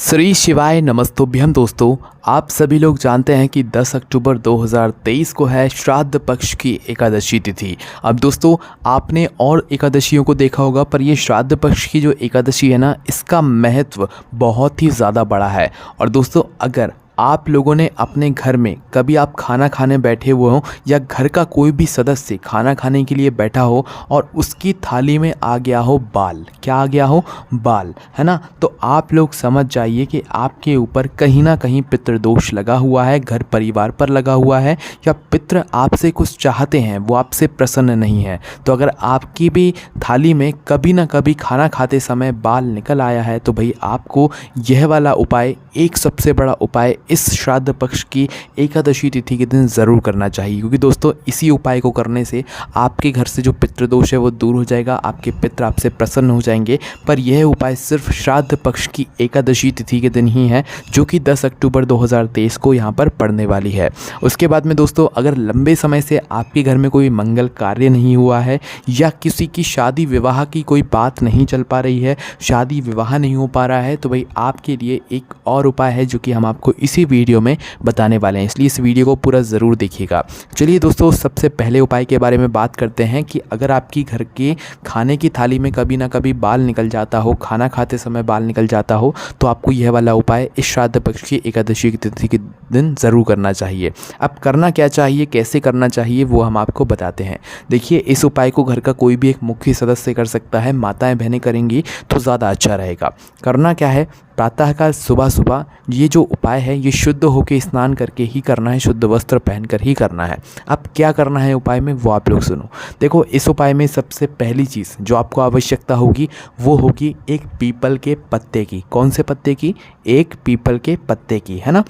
श्री शिवाय नमस्तुभ्यम दोस्तों। आप सभी लोग जानते हैं कि 10 अक्टूबर 2023 को है श्राद्ध पक्ष की एकादशी तिथि। अब दोस्तों आपने और एकादशियों को देखा होगा, पर ये श्राद्ध पक्ष की जो एकादशी है ना, इसका महत्व बहुत ही ज़्यादा बड़ा है। और दोस्तों अगर आप लोगों ने अपने घर में कभी आप खाना खाने बैठे हुए हों या घर का कोई भी सदस्य खाना खाने के लिए बैठा हो और उसकी थाली में आ गया हो बाल, क्या आ गया हो, बाल, है ना, तो आप लोग समझ जाइए कि आपके ऊपर कहीं ना कहीं पितृदोष लगा हुआ है, घर परिवार पर लगा हुआ है, या पितृ आपसे कुछ चाहते हैं, वो आपसे प्रसन्न नहीं है। तो अगर आपकी भी थाली में कभी ना कभी खाना खाते समय बाल निकल आया है तो भाई आपको यह वाला उपाय, एक सबसे बड़ा उपाय इस श्राद्ध पक्ष की एकादशी तिथि के दिन ज़रूर करना चाहिए। क्योंकि दोस्तों इसी उपाय को करने से आपके घर से जो पितृदोष है वो दूर हो जाएगा, आपके पितृ आपसे प्रसन्न हो जाएंगे। पर यह उपाय सिर्फ श्राद्ध पक्ष की एकादशी तिथि के दिन ही है, जो कि 10 अक्टूबर 2023 को यहाँ पर पड़ने वाली है। उसके बाद में दोस्तों अगर लंबे समय से आपके घर में कोई मंगल कार्य नहीं हुआ है या किसी की शादी विवाह की कोई बात नहीं चल पा रही है, शादी विवाह नहीं हो पा रहा है, तो भाई आपके लिए एक और उपाय है जो कि हम आपको इसी वीडियो में बताने वाले हैं, इसलिए इस वीडियो को पूरा ज़रूर देखिएगा। चलिए दोस्तों सबसे पहले उपाय के बारे में बात करते हैं कि अगर आपकी घर के खाने की थाली में कभी ना कभी बाल निकल जाता हो, खाना खाते समय बाल निकल जाता हो, तो आपको यह वाला उपाय इस श्राद्ध पक्ष की एकादशी की तिथि के दिन ज़रूर करना चाहिए। अब करना क्या चाहिए, कैसे करना चाहिए, वो हम आपको बताते हैं। देखिए इस उपाय को घर का कोई भी एक मुख्य सदस्य कर सकता है, माताएं बहनें करेंगी तो ज़्यादा अच्छा रहेगा। करना क्या है, प्रातःकाल सुबह सुबह ये जो उपाय है ये शुद्ध होकर स्नान करके ही करना है, शुद्ध वस्त्र पहनकर ही करना है। अब क्या करना है उपाय में वो आप लोग सुनो। देखो इस उपाय में सबसे पहली चीज़ जो आपको आवश्यकता होगी वो होगी एक पीपल के पत्ते की। कौन से पत्ते की? एक पीपल के पत्ते की, है ना।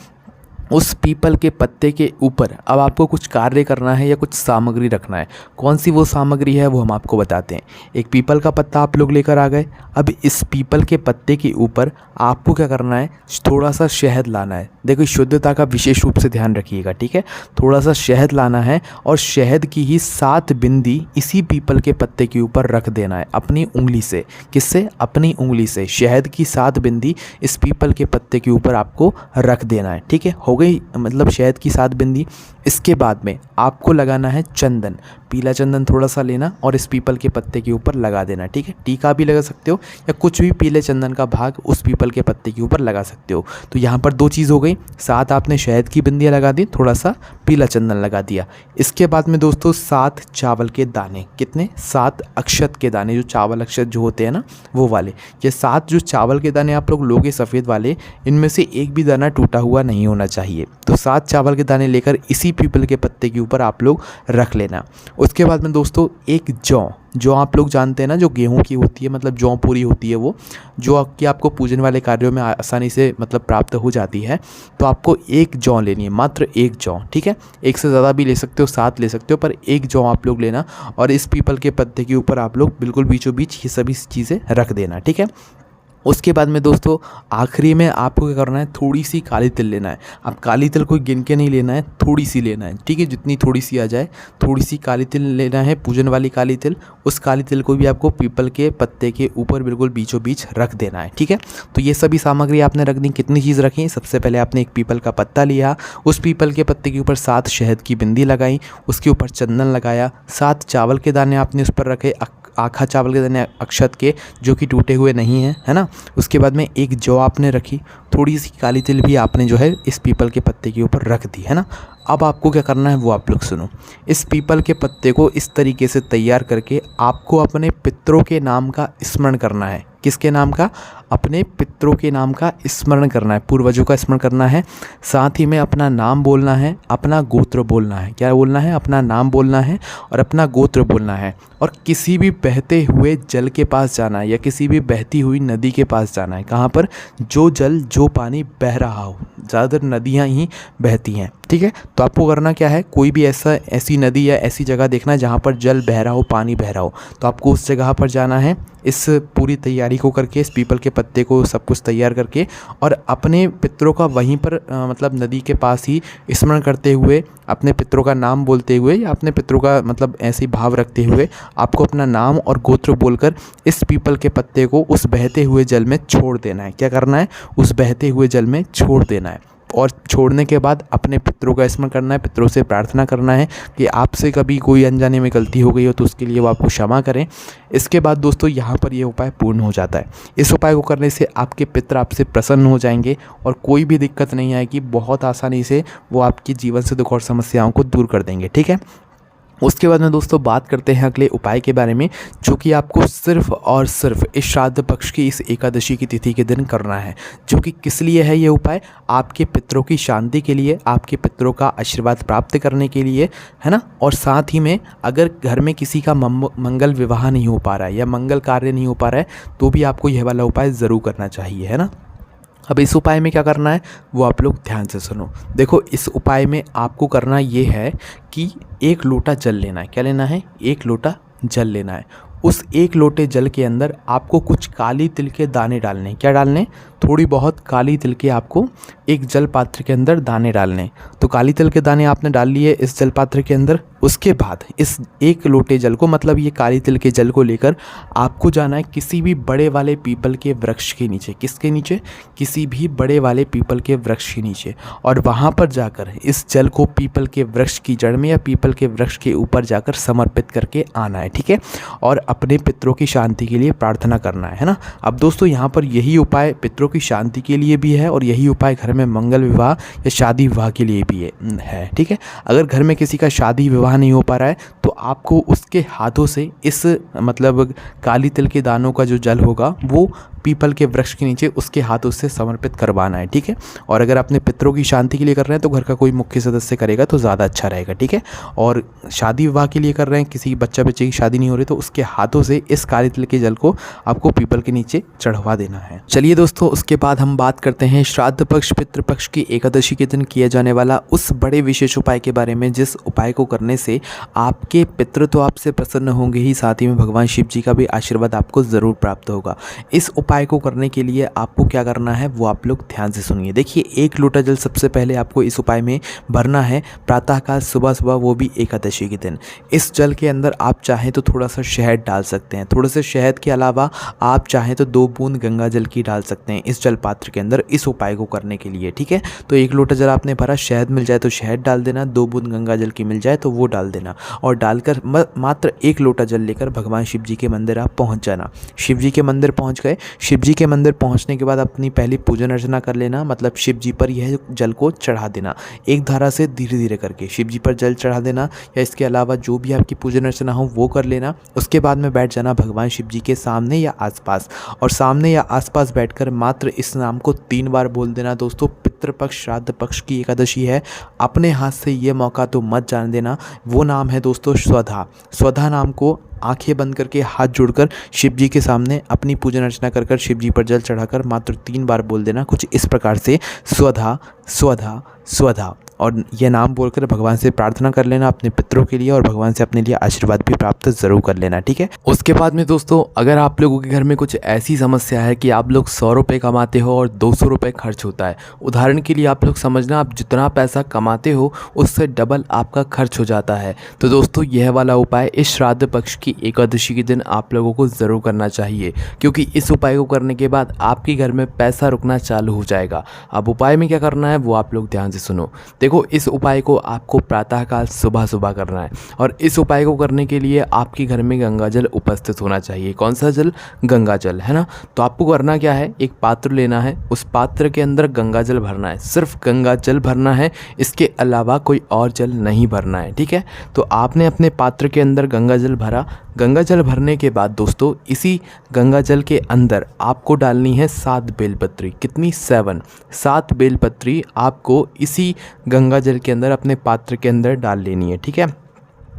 उस पीपल के पत्ते के ऊपर अब आपको कुछ कार्य करना है या कुछ सामग्री रखना है। कौन सी वो सामग्री है वो हम आपको बताते हैं। एक पीपल का पत्ता आप लोग लेकर आ गए। अब इस पीपल के पत्ते के ऊपर आपको क्या करना है, थोड़ा सा शहद लाना है। देखो शुद्धता का विशेष रूप से ध्यान रखिएगा, ठीक है। थोड़ा सा शहद लाना है और शहद की ही 7 बिंदी इसी पीपल के पत्ते के ऊपर रख देना है अपनी उंगली से। किससे? अपनी उंगली से शहद की 7 बिंदी इस पीपल के पत्ते के ऊपर आपको रख देना है, ठीक है। हो गई मतलब शहद की 7 बिंदी। इसके बाद में आपको लगाना है चंदन, पीला चंदन थोड़ा सा लेना और इस पीपल के पत्ते के ऊपर लगा देना, ठीक है। टीका भी लगा सकते हो या कुछ भी पीले चंदन का भाग उस पीपल के पत्ते के ऊपर लगा सकते हो। तो यहाँ पर 2 चीज़ हो गई, 7 आपने शहद की बिंदियाँ लगा दी, थोड़ा सा पीला चंदन लगा दिया। इसके बाद में दोस्तों 7 चावल के दाने, कितने? 7 अक्षत के दाने, जो चावल अक्षत जो होते हैं ना वो वाले। ये 7 जो चावल के दाने आप लोग लोगे सफ़ेद वाले, इनमें से एक भी दाना टूटा हुआ नहीं होना चाहिए। तो 7 चावल के दाने लेकर इसी पीपल के पत्ते के ऊपर आप लोग रख लेना। उसके बाद में दोस्तों एक जौ आप लोग जानते हैं ना, जो गेहूं की होती है, मतलब जौ पूरी होती है वो, जो कि आपको पूजन वाले कार्यों में आसानी से मतलब प्राप्त हो जाती है। तो आपको एक जौ लेनी है, मात्र एक जौ, ठीक है। एक से ज़्यादा भी ले सकते हो, 7 ले सकते हो, पर एक जौ आप लोग लेना और इस पीपल के पत्ते के ऊपर आप लोग बिल्कुल बीचों बीच ये सभी चीज़ें रख देना, ठीक है। उसके बाद में दोस्तों आखिरी में आपको क्या करना है, थोड़ी सी काली तिल लेना है। अब काली तिल कोई गिन के नहीं लेना है, थोड़ी सी लेना है, ठीक है। जितनी थोड़ी सी आ जाए, थोड़ी सी काली तिल लेना है, पूजन वाली काली तिल। उस काली तिल को भी आपको पीपल के पत्ते के ऊपर बिल्कुल बीचों बीच रख देना है, ठीक है। तो ये सभी सामग्री आपने रख दी। कितनी चीज़ रखी? सबसे पहले आपने एक पीपल का पत्ता लिया, उस पीपल के पत्ते के ऊपर 7 शहद की बिंदी लगाई, उसके ऊपर चंदन लगाया, 7 चावल के दाने आपने उस पर रखे, आखा चावल के दाने अक्षत के, जो कि टूटे हुए नहीं हैं, है ना। उसके बाद में एक जौ आपने रखी, थोड़ी सी काली तिल भी आपने जो है इस पीपल के पत्ते के ऊपर रख दी, है ना। अब आपको क्या करना है वो आप लोग सुनो। इस पीपल के पत्ते को इस तरीके से तैयार करके आपको अपने पितरों के नाम का स्मरण करना है। किसके नाम का? अपने पितरों के नाम का स्मरण करना है, पूर्वजों का स्मरण करना है। साथ ही में अपना नाम बोलना है, अपना गोत्र बोलना है। क्या बोलना है? अपना नाम बोलना है और अपना गोत्र बोलना है। और किसी भी बहते हुए जल के पास जाना है या किसी भी बहती हुई नदी के पास जाना है। कहाँ पर? जो जल, जो पानी बह रहा हो, ज़्यादातर नदियाँ ही बहती हैं, ठीक है। तो आपको करना क्या है, कोई भी ऐसी नदी या ऐसी जगह देखना है जहाँ पर जल बह रहा हो, पानी बह रहा हो, तो आपको उस जगह पर जाना है। इस पूरी तैयारी को करके, इस पीपल के पत्ते को सब कुछ तैयार करके और अपने पितरों का वहीं पर मतलब नदी के पास ही स्मरण करते हुए, अपने पितरों का नाम बोलते हुए या अपने पितरों का मतलब ऐसी भाव रखते हुए आपको अपना नाम और गोत्र बोलकर इस पीपल के पत्ते को उस बहते हुए जल में छोड़ देना है। क्या करना है? उस बहते हुए जल में छोड़ देना है। और छोड़ने के बाद अपने पितरों का स्मरण करना है, पितरों से प्रार्थना करना है कि आपसे कभी कोई अनजाने में गलती हो गई हो तो उसके लिए वो आपको क्षमा करें। इसके बाद दोस्तों यहाँ पर ये उपाय पूर्ण हो जाता है। इस उपाय को करने से आपके पितर आपसे प्रसन्न हो जाएंगे और कोई भी दिक्कत नहीं आएगी। बहुत आसानी से वो आपके जीवन से दुख और समस्याओं को दूर कर देंगे। ठीक है, उसके बाद में दोस्तों बात करते हैं अगले उपाय के बारे में, जो कि आपको सिर्फ और सिर्फ इस श्राद्ध पक्ष की इस एकादशी की तिथि के दिन करना है। जो कि किस लिए है ये उपाय? आपके पितरों की शांति के लिए, आपके पितरों का आशीर्वाद प्राप्त करने के लिए, है ना। और साथ ही में अगर घर में किसी का मंगल विवाह नहीं हो पा रहा है या मंगल कार्य नहीं हो पा रहा है तो भी आपको यह वाला उपाय ज़रूर करना चाहिए, है ना। अब इस उपाय में क्या करना है वो आप लोग ध्यान से सुनो। देखो, इस उपाय में आपको करना ये है कि 1 लोटा जल लेना है। क्या लेना है? 1 लोटा जल लेना है। उस 1 लोटे जल के अंदर आपको कुछ काली तिल के दाने डालने हैं। क्या डालने? थोड़ी बहुत काली तिल के आपको एक जल पात्र के अंदर दाने डालने। तो काली तिल के दाने आपने डाल लिए इस जल पात्र के अंदर। उसके बाद इस 1 लोटे जल को, मतलब ये काली तिल के जल को लेकर आपको जाना है किसी भी बड़े वाले पीपल के वृक्ष के नीचे। किसके नीचे? किसी भी बड़े वाले पीपल के वृक्ष के नीचे। और वहाँ पर जाकर इस जल को पीपल के वृक्ष की जड़ में या पीपल के वृक्ष के ऊपर जाकर समर्पित करके आना है। ठीक है, और अपने पितरों की शांति के लिए प्रार्थना करना है ना। अब दोस्तों यहाँ पर यही उपाय पितरों की शांति के लिए भी है और यही उपाय घर में मंगल विवाह या शादी विवाह के लिए भी है। ठीक है, अगर घर में किसी का शादी विवाह नहीं हो पा रहा है तो आपको उसके हाथों से इस मतलब काली तिल के दानों का जो जल होगा वो पीपल के वृक्ष के नीचे उसके हाथों से समर्पित करवाना है। ठीक है, और अगर अपने पितरों की शांति के लिए कर रहे हैं तो घर का कोई मुख्य सदस्य करेगा तो ज़्यादा अच्छा रहेगा। ठीक है, और शादी विवाह के लिए कर रहे हैं, किसी बच्चे की शादी नहीं हो रही तो उसके हाथों से इस काली तिल के जल को आपको पीपल के नीचे चढ़वा देना है। चलिए दोस्तों, उसके बाद हम बात करते हैं श्राद्ध पक्ष पितृपक्ष की एकादशी के दिन किया जाने वाला उस बड़े विशेष उपाय के बारे में, जिस उपाय को करने से आपके पितृ तो आपसे प्रसन्न होंगे ही, साथ ही में भगवान शिव जी का भी आशीर्वाद आपको ज़रूर प्राप्त होगा। इस उपाय को करने के लिए आपको क्या करना है वो आप लोग ध्यान से सुनिए। देखिए, 1 लोटा जल सबसे पहले आपको इस उपाय में भरना है प्रातःकाल सुबह सुबह, वो भी एकादशी के दिन। इस जल के अंदर आप चाहें तो थोड़ा सा शहद डाल सकते हैं। थोड़े से शहद के अलावा आप चाहें तो 2 बूंद गंगा जल की डाल सकते हैं इस जल पात्र के अंदर इस उपाय को करने के लिए। ठीक है, तो 1 लोटा जल आपने भरा, शहद मिल जाए तो शहद डाल देना, 2 बूंद गंगा जल की मिल जाए तो वो डाल देना और डालकर मात्र 1 लोटा जल लेकर भगवान शिव जी के मंदिर आप पहुंच जाना। शिव जी के मंदिर पहुंच गए, शिव जी के मंदिर पहुंचने के बाद अपनी पहली पूजन अर्चना कर लेना, मतलब शिव जी पर यह जल को चढ़ा देना। एक धारा से धीरे धीरे करके शिव जी पर जल चढ़ा देना, या इसके अलावा जो भी आपकी पूजन अर्चना हो वो कर लेना। उसके बाद में बैठ जाना भगवान शिव जी के सामने या आसपास, और सामने या आसपास बैठकर मात्र इस नाम को 3 बार बोल देना। दोस्तों, पितृपक्ष श्राद्ध पक्ष की एकादशी है, अपने हाथ से ये मौका तो मत जाने देना। वो नाम है दोस्तों स्वधा। स्वधा नाम को आंखें बंद करके हाथ जोड़कर शिव जी के सामने अपनी पूजन अर्चना कर कर शिव जी पर जल चढ़ाकर मात्र 3 बार बोल देना कुछ इस प्रकार से, स्वधा स्वधा स्वधा। और यह नाम बोलकर भगवान से प्रार्थना कर लेना अपने पितरों के लिए, और भगवान से अपने लिए आशीर्वाद भी प्राप्त ज़रूर कर लेना। ठीक है, उसके बाद में दोस्तों, अगर आप लोगों के घर में कुछ ऐसी समस्या है कि आप लोग 100 रुपये कमाते हो और 200 रुपये खर्च होता है, उदाहरण के लिए आप लोग समझना, आप जितना पैसा कमाते हो उससे डबल आपका खर्च हो जाता है, तो दोस्तों यह वाला उपाय इस श्राद्ध पक्ष की एकादशी के दिन आप लोगों को ज़रूर करना चाहिए, क्योंकि इस उपाय को करने के बाद आपके घर में पैसा रुकना चालू हो जाएगा। अब उपाय में क्या करना है वो आप लोग ध्यान से सुनो। देखो, इस उपाय को आपको प्रातःकाल सुबह सुबह करना है, और इस उपाय को करने के लिए आपके घर में गंगा जल उपस्थित होना चाहिए। कौन सा जल? गंगा जल, है ना। तो आपको करना क्या है, एक पात्र लेना है, उस पात्र के अंदर गंगा जल भरना है, सिर्फ गंगा जल भरना है, इसके अलावा कोई और जल नहीं भरना है। ठीक है, तो आपने अपने पात्र के अंदर गंगा जल भरा। गंगा जल भरने के बाद दोस्तों, इसी गंगा जल के अंदर आपको डालनी है 7 बेलपत्री। कितनी? 7 बेलपत्री आपको इसी गंगा जल के अंदर अपने पात्र के अंदर डाल लेनी है। ठीक है,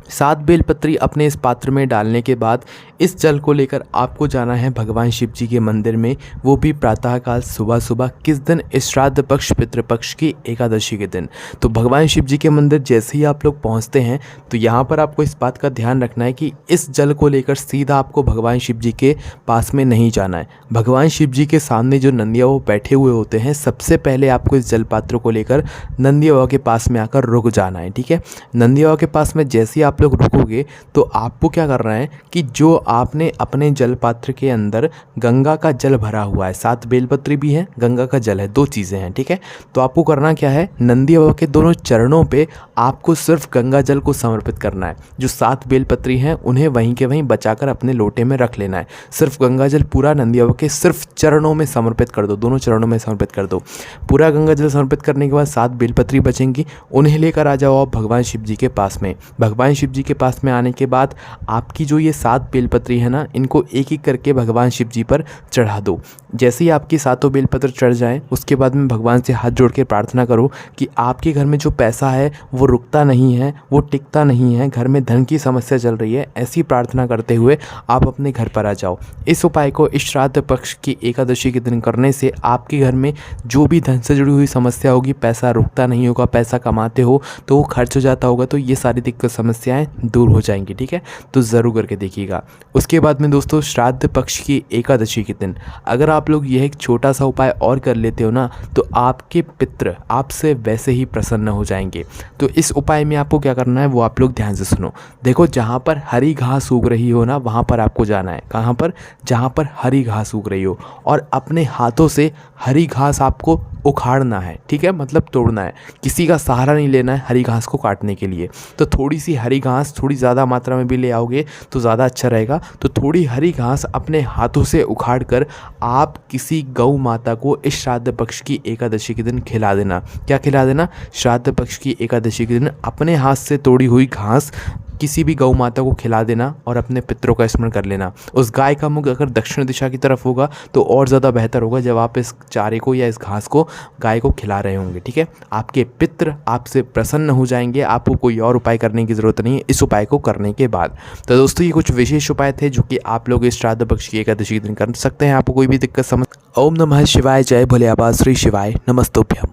सात बेलपत्री अपने इस पात्र में डालने के बाद इस जल को लेकर आपको जाना है भगवान शिव जी के मंदिर में, वो भी प्रातःकाल सुबह सुबह। किस दिन? इस श्राद्ध पक्ष पितृपक्ष की एकादशी के दिन। तो भगवान शिव जी के मंदिर जैसे ही आप लोग पहुंचते हैं तो यहाँ पर आपको इस बात का ध्यान रखना है कि इस जल को लेकर सीधा आपको भगवान शिव जी के पास में नहीं जाना है। भगवान शिव जी के सामने जो नंदिया वो बैठे हुए होते हैं, सबसे पहले आपको इस जल पात्र को लेकर नंदिया बाबा के पास में आकर रुक जाना है। ठीक है, नंदिया बाबा के पास में जैसे ही आप लोग रुकोगे तो आपको क्या करना है कि जो आपने अपने जल पात्र के अंदर गंगा का जल भरा हुआ है, 7 बेलपत्री भी है, गंगा का जल है, 2 चीज़ें हैं। ठीक है, तो आपको करना क्या है, नंदी बाबा के दोनों चरणों पे आपको सिर्फ गंगा जल को समर्पित करना है। जो 7 बेलपत्री हैं उन्हें वहीं के वहीं बचाकर अपने लोटे में रख लेना है। सिर्फ गंगा जल पूरा नंदी बाबा के सिर्फ चरणों में समर्पित कर दो, दोनों चरणों में समर्पित कर दो। पूरा गंगा जल समर्पित करने के बाद 7 बेलपत्री बचेंगी, उन्हें लेकर आ जाओ आप भगवान शिव जी के पास में। भगवान शिव जी के पास में आने के बाद आपकी जो ये 7 बेलपत्री है ना, इनको एक एक करके भगवान शिव जी पर चढ़ा दो। जैसे ही आपकी 7 बेलपत्र चढ़ जाएं, उसके बाद में भगवान से हाथ जोड़ के प्रार्थना करो कि आपके घर में जो पैसा है वो रुकता नहीं है, वो टिकता नहीं है, घर में धन की समस्या चल रही है। ऐसी प्रार्थना करते हुए आप अपने घर पर आ जाओ। इस उपाय को इस श्राद्ध पक्ष की एकादशी के दिन करने से आपके घर में जो भी धन से जुड़ी हुई समस्या होगी, पैसा रुकता नहीं होगा, पैसा कमाते हो तो वो खर्च हो जाता होगा, तो ये सारी दिक्कत समस्याएं दूर हो जाएंगी। ठीक है, तो ज़रूर करके देखिएगा। उसके बाद में दोस्तों, श्राद्ध पक्ष की एकादशी के दिन अगर आप लोग यह एक छोटा सा उपाय और कर लेते हो ना, तो आपके पितृ आपसे वैसे ही प्रसन्न हो जाएंगे। तो इस उपाय में आपको क्या करना है वो आप लोग ध्यान से सुनो। देखो, जहाँ पर हरी घास उग रही हो ना, वहाँ पर आपको जाना है। कहाँ पर? जहाँ पर हरी घास उग रही हो, और अपने हाथों से हरी घास आपको उखाड़ना है। ठीक है, मतलब तोड़ना है, किसी का सहारा नहीं लेना है हरी घास को काटने के लिए। तो थोड़ी सी हरी घास, थोड़ी ज़्यादा मात्रा में भी ले आओगे तो ज़्यादा अच्छा रहेगा। तो थोड़ी हरी घास अपने हाथों से उखाड़ कर आप किसी गौ माता को इस श्राद्ध पक्ष की एकादशी के दिन खिला देना। क्या खिला देना? श्राद्ध पक्ष की एकादशी के दिन अपने हाथ से तोड़ी हुई घास किसी भी गौ माता को खिला देना और अपने पितरों का स्मरण कर लेना। उस गाय का मुख अगर दक्षिण दिशा की तरफ होगा तो और ज़्यादा बेहतर होगा, जब आप इस चारे को या इस घास को गाय को खिला रहे होंगे। ठीक है, आपके पितृ आपसे प्रसन्न हो जाएंगे। आपको कोई और उपाय करने की ज़रूरत नहीं है इस उपाय को करने के बाद। तो दोस्तों, ये कुछ विशेष उपाय थे जो कि आप लोग इस श्राद्ध पक्ष की एकादशी के दिन कर सकते हैं। आपको कोई भी दिक्कत समझ, ओम नमः शिवाय, जय भोले आबा, श्री शिवाय, नमस्तुभ्यम।